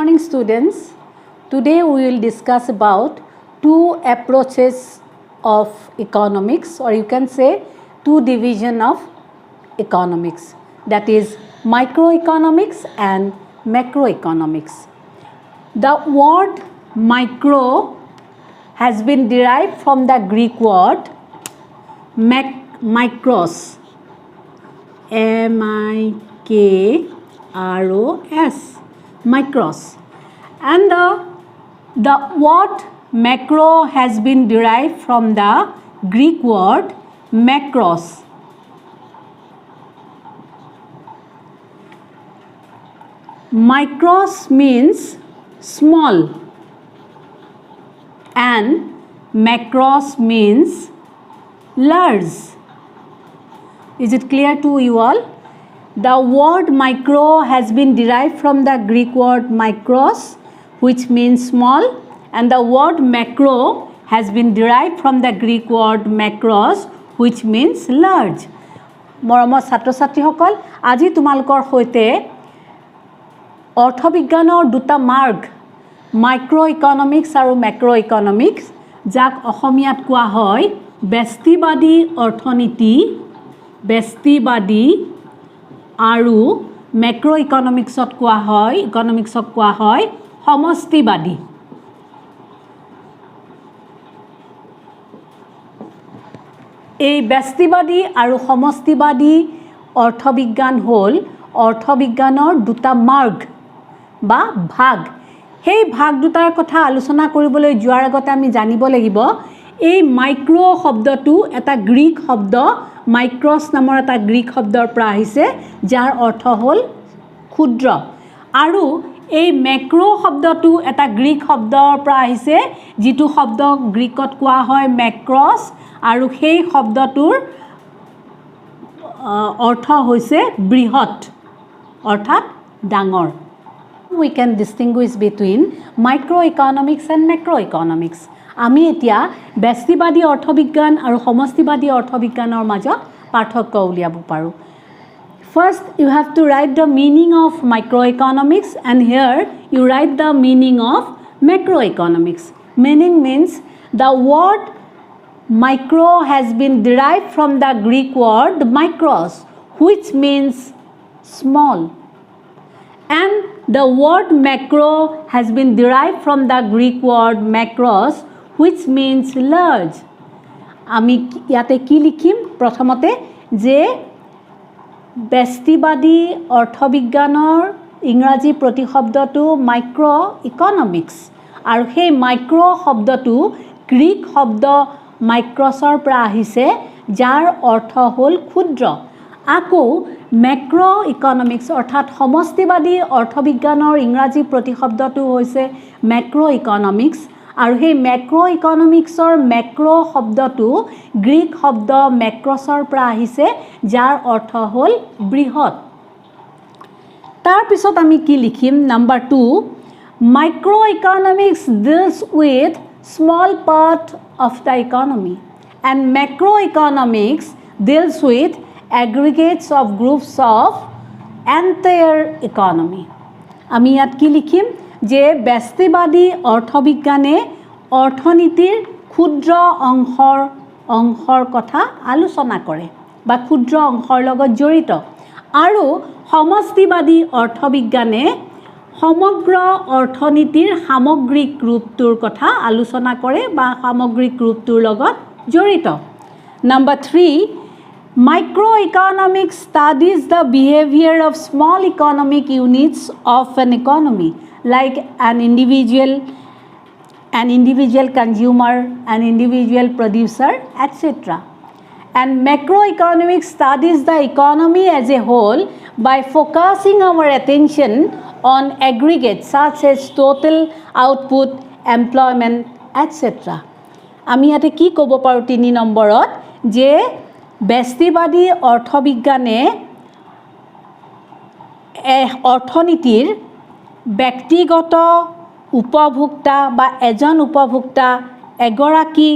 Morning students, today we will discuss about two approaches of economics, or you can say two division of economics, that is microeconomics and macroeconomics. The word micro has been derived from the Greek word mikros, M-I-K-R-O-S, mikros, and the word macro has been derived from the Greek word makros. Mikros means small and macros means large. Is it clear to you all? The word micro has been derived from the Greek word mikros, which means small, and the word macro has been derived from the Greek word makros, which means large. মৰমৰ ছাত্ৰ ছাত্ৰীসকল, আজি তোমালোকৰ সৈতে অৰ্থবিজ্ঞানৰ দুটা মাৰ্গ micro economics আৰু মেক্ৰ economics, যাক অসমীয়াত কোৱা হয় ব্যষ্টিবাদী অৰ্থনীতি, ব্যষ্টিবাদী, আৰু মেক্ৰ ইকনমিক্সক কোৱা হয় সমষ্টিবাদী। এই ব্যষ্টিবাদী আৰু সমষ্টিবাদী অৰ্থবিজ্ঞান হ'ল অৰ্থবিজ্ঞানৰ দুটা মাৰ্গ বা ভাগ। সেই ভাগ দুটাৰ কথা আলোচনা কৰিবলৈ যোৱাৰ আগতে আমি জানিব লাগিব এই মাইক্ৰ শব্দটো এটা গ্ৰীক শব্দ, মাইক্ৰছ নামৰ এটা গ্ৰীক শব্দৰ পৰা আহিছে, যাৰ অৰ্থ হ'ল ক্ষুদ্ৰ, আৰু এই মেক্ৰ শব্দটো এটা গ্ৰীক শব্দৰ পৰা আহিছে, যিটো শব্দ গ্ৰীকত কোৱা হয় মেক্ৰছ, আৰু সেই শব্দটোৰ অৰ্থ হৈছে বৃহৎ, অৰ্থাৎ ডাঙৰ। We can distinguish between microeconomics and macroeconomics. আমি এতিয়া ব্যষ্টিবাদী অৰ্থবিজ্ঞান আৰু সমষ্টিবাদী অৰ্থবিজ্ঞানৰ মাজত পাৰ্থক্য উলিয়াব পাৰোঁ। First, you have to write the meaning of microeconomics, and here you write the meaning of macroeconomics. Meaning means the word micro has been derived from the Greek word mikros, which means small, and the word macro has been derived from the Greek word makros, which means large. আমি ইয়াতে কি লিখিম? প্ৰথমতে যে ব্যষ্টিবাদী অৰ্থবিজ্ঞানৰ ইংৰাজী প্ৰতিশব্দটো micro economics, আৰু সেই micro শব্দটো গ্ৰীক শব্দ মাইক্ৰছৰ পৰা আহিছে, যাৰ অৰ্থ হ'ল ক্ষুদ্ৰ। আকৌ মেক্ৰ ইকনমিক্স অৰ্থাৎ সমষ্টিবাদী অৰ্থবিজ্ঞানৰ ইংৰাজী প্ৰতিশব্দটো হৈছে মেক্ৰ ইকনমিক্স, আৰু সেই মেক্ৰ ইকনমিক্সৰ মেক্ৰ শব্দটো গ্ৰীক শব্দ মেক্ৰছৰ পৰা আহিছে, যাৰ অৰ্থ হ'ল বৃহৎ। তাৰপিছত আমি কি লিখিম? Number 2, micro economics deals with small part of the economy, and macroeconomics deals with aggregates of groups of entire economy. আমি ইয়াত কি লিখিম? যে ব্যষ্টিবাদী অৰ্থবিজ্ঞানে অৰ্থনীতিৰ ক্ষুদ্ৰ অংশৰ কথা আলোচনা কৰে বা ক্ষুদ্ৰ অংশৰ লগত জড়িত, আৰু সমষ্টিবাদী অৰ্থবিজ্ঞানে সমগ্ৰ অৰ্থনীতিৰ সামগ্ৰিক ৰূপটোৰ কথা আলোচনা কৰে বা সামগ্ৰিক ৰূপটোৰ লগত জড়িত। Number 3, microeconomics studies the behavior of small economic units of an economy, like an individual consumer, an individual producer, etc. And macroeconomics studies the economy as a whole by focusing our attention on aggregates such as total output, employment, etc. আমি ইয়াতে কি ক'ব পাৰোঁ 3 নম্বৰত? যে ব্যষ্টিবাদী অৰ্থবিজ্ঞানে অৰ্থনীতিৰ ব্যক্তিগত উপভোক্তা বা এজন উপভোক্তা, এগৰাকী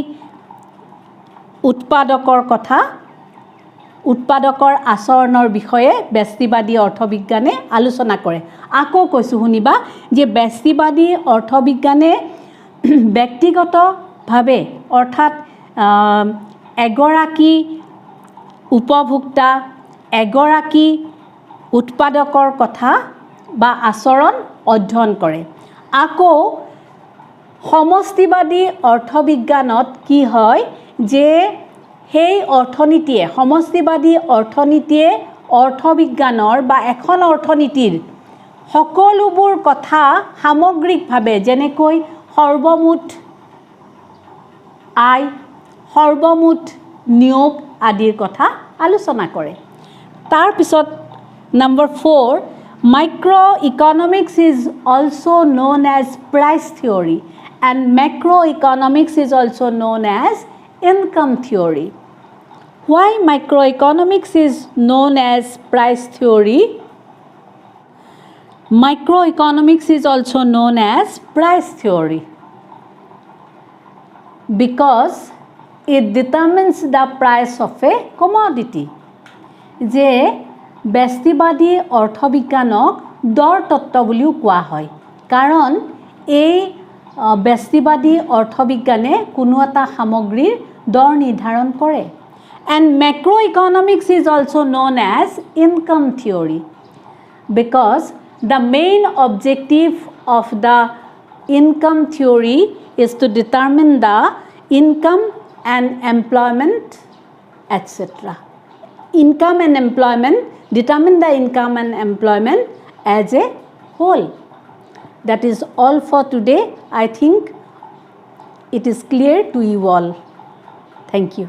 উৎপাদকৰ কথা উৎপাদকৰ আচৰণৰ বিষয়ে ব্যষ্টিবাদী অৰ্থবিজ্ঞানে আলোচনা কৰে আকৌ কৈছোঁ শুনিবা যে ব্যষ্টিবাদী অৰ্থবিজ্ঞানে ব্যক্তিগতভাৱে অৰ্থাৎ এগৰাকী উপভোক্তা এগৰাকী উৎপাদকৰ কথা বা আচৰণ অধ্যয়ন কৰে আকৌ সমষ্টিবাদী অৰ্থবিজ্ঞানত কি হয় যে সেই অৰ্থনীতিয়ে সমষ্টিবাদী অৰ্থনীতিয়ে অৰ্থবিজ্ঞানৰ বা এখন অৰ্থনীতিৰ সকলোবোৰ কথা সামগ্ৰিকভাৱে যেনেকৈ সৰ্বমুঠ আয় সৰ্বমুঠ নিয়োগ আদিৰ কথা আলোচনা কৰে তাৰ পিছত number 4 microeconomics is also known as price theory and macroeconomics is also known as income theory. Why microeconomics is known as price theory? Microeconomics is also known as price theory because it determines the price of a commodity. যে ব্যষ্টিবাদী অৰ্থবিজ্ঞানক দৰ তত্ত্ব বুলিও কোৱা হয় কাৰণ এই ব্যষ্টিবাদী অৰ্থবিজ্ঞানে কোনো এটা সামগ্ৰীৰ দৰ নিৰ্ধাৰণ কৰে and macroeconomics is also known as income theory because the main objective of the income theory is to determine the income and employment etc. Income and employment determine the income and employment as a whole. That is all for today. I think it is clear to you all. Thank you.